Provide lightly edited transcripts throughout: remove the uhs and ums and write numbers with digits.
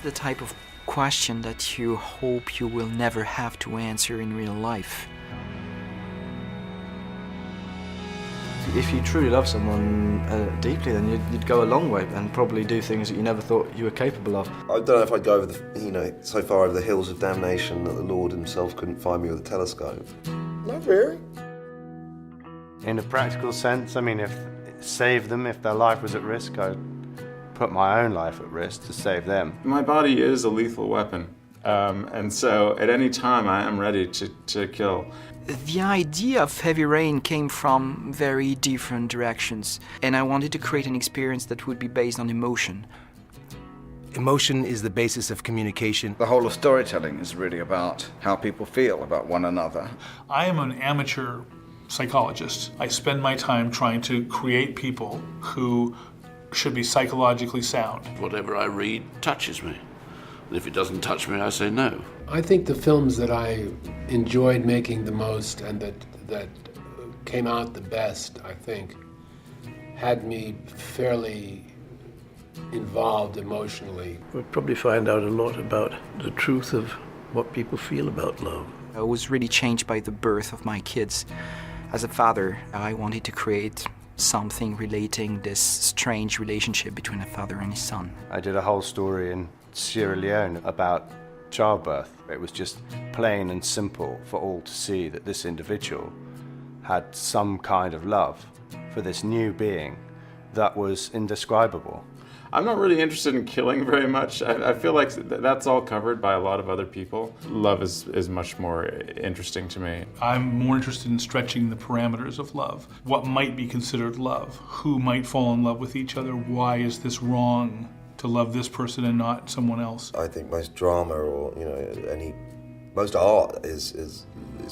the type of question that you hope you will never have to answer in real life. If you truly love someone deeply, then you'd go a long way and probably do things that you never thought you were capable of. I don't know if I'd go over so far over the hills of damnation that the Lord himself couldn't find me with a telescope. Not really. In a practical sense, I mean, save them if their life was at risk, I'd put my own life at risk to save them. My body is a lethal weapon, and so at any time I am ready to kill. The idea of Heavy Rain came from very different directions, and I wanted to create an experience that would be based on emotion. Emotion is the basis of communication. The whole of storytelling is really about how people feel about one another. I am an amateur psychologist. I spend my time trying to create people who should be psychologically sound. Whatever I read touches me. And if it doesn't touch me, I say no. I think the films that I enjoyed making the most and that came out the best, I think, had me fairly involved emotionally. We'll probably find out a lot about the truth of what people feel about love. I was really changed by the birth of my kids. As a father, I wanted to create something relating this strange relationship between a father and his son. I did a whole story in Sierra Leone about childbirth. It was just plain and simple for all to see that this individual had some kind of love for this new being that was indescribable. I'm not really interested in killing very much. I feel like that's all covered by a lot of other people. Love is much more interesting to me. I'm more interested in stretching the parameters of love. What might be considered love? Who might fall in love with each other? Why is this wrong to love this person and not someone else? I think most drama or most art is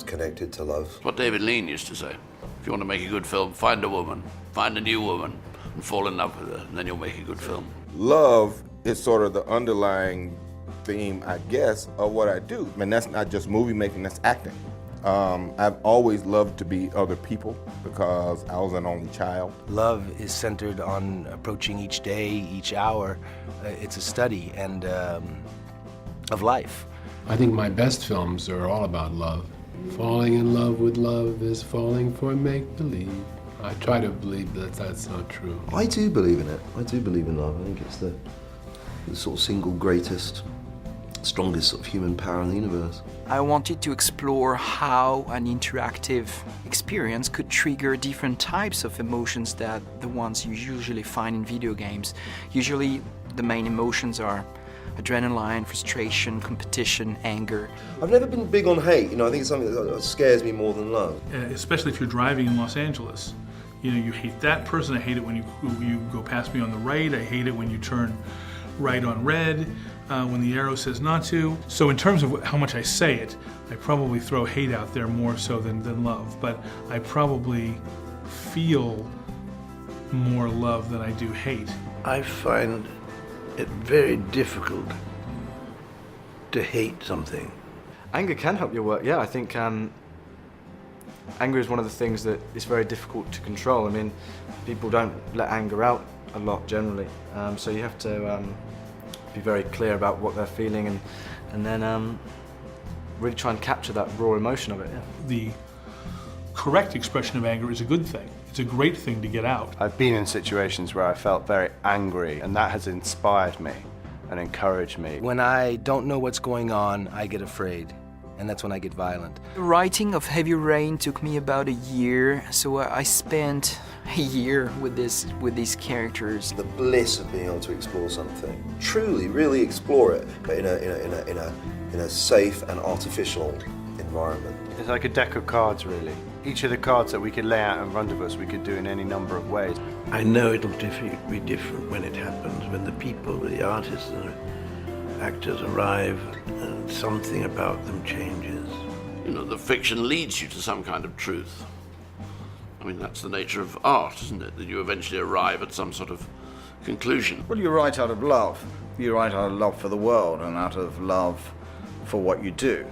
connected to love. What David Lean used to say. If you want to make a good film, find a woman, find a new woman, and fall in love with her, and then you'll make a good film. Love is sort of the underlying theme, I guess, of what I do. I mean, that's not just movie making, that's acting. I've always loved to be other people because I was an only child. Love is centered on approaching each day, each hour. It's a study and of life. I think my best films are all about love. Falling in love with love is falling for make-believe. I try to believe that that's not true. I do believe in it. I do believe in love. I think it's the sort of single greatest, strongest sort of human power in the universe. I wanted to explore how an interactive experience could trigger different types of emotions than the ones you usually find in video games. Usually the main emotions are adrenaline, frustration, competition, anger. I've never been big on hate. I think it's something that scares me more than love. Especially if you're driving in Los Angeles. You hate that person. I hate it when you go past me on the right. I hate it when you turn right on red, when the arrow says not to. So in terms of how much I say it, I probably throw hate out there more so than love. But I probably feel more love than I do hate. I find it very difficult to hate something. Anger can help your work, yeah. I think anger is one of the things that is very difficult to control. I mean, people don't let anger out a lot generally, so you have to be very clear about what they're feeling and then really try and capture that raw emotion of it. Yeah. The correct expression of anger is a good thing. It's a great thing to get out. I've been in situations where I felt very angry, and that has inspired me and encouraged me. When I don't know what's going on, I get afraid, and that's when I get violent. The writing of Heavy Rain took me about a year, so I spent a year with these characters. The bliss of being able to explore something, truly, really explore it, but in a safe and artificial environment. It's like a deck of cards, really. Each of the cards that we could lay out in front of us, we could do in any number of ways. I know it'll be different when it happens, when the people, the artists and actors arrive and something about them changes. The fiction leads you to some kind of truth. I mean, that's the nature of art, isn't it? That you eventually arrive at some sort of conclusion. Well, you write out of love. You write out of love for the world and out of love for what you do.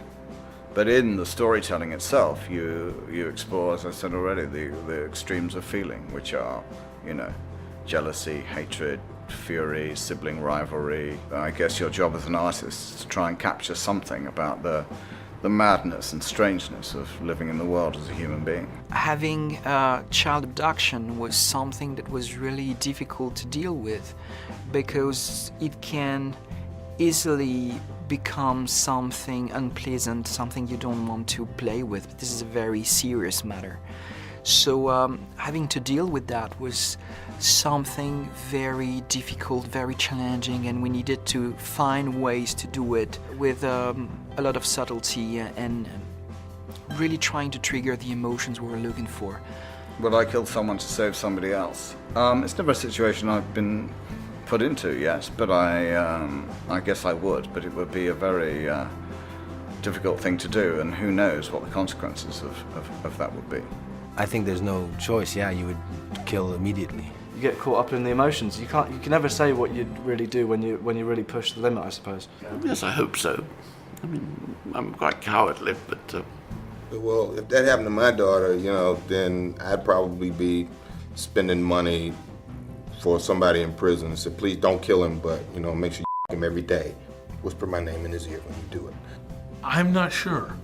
But in the storytelling itself, you explore, as I said already, the extremes of feeling, which are, jealousy, hatred, fury, sibling rivalry. I guess your job as an artist is to try and capture something about the madness and strangeness of living in the world as a human being. Having child abduction was something that was really difficult to deal with because it can easily become something unpleasant, something you don't want to play with. This is a very serious matter. So having to deal with that was something very difficult, very challenging, and we needed to find ways to do it with a lot of subtlety and really trying to trigger the emotions we were looking for. Would I kill someone to save somebody else? It's never a situation I've been put into, yes, but I guess I would, but it would be a very difficult thing to do, and who knows what the consequences of that would be. I think there's no choice. Yeah, you would kill immediately. You get caught up in the emotions. You can never say what you'd really do when you really push the limit, I suppose. Yes, I hope so. I mean, I'm quite cowardly, but... Well, if that happened to my daughter, then I'd probably be spending money for somebody in prison and said, please don't kill him, but, make sure you him every day. Whisper my name in his ear when you do it. I'm not sure.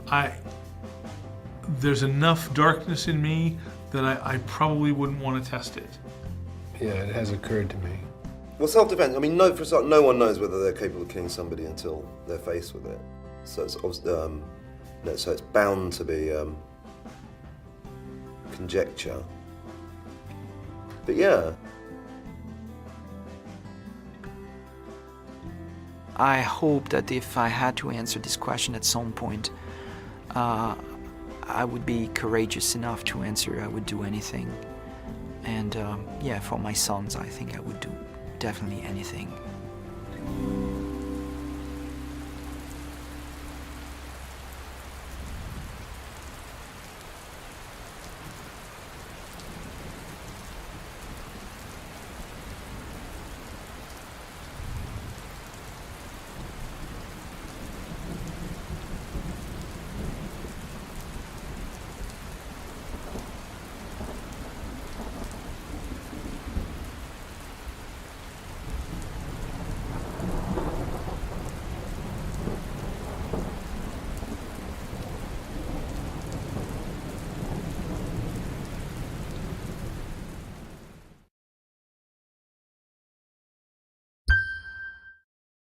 There's enough darkness in me that I probably wouldn't want to test it. Yeah, it has occurred to me. Well, self-defense, I mean, no one knows whether they're capable of killing somebody until they're faced with it. So it's obviously, so it's bound to be conjecture. But yeah. I hope that if I had to answer this question at some point, I would be courageous enough to answer. I would do anything. And yeah, for my sons, I think I would do definitely anything.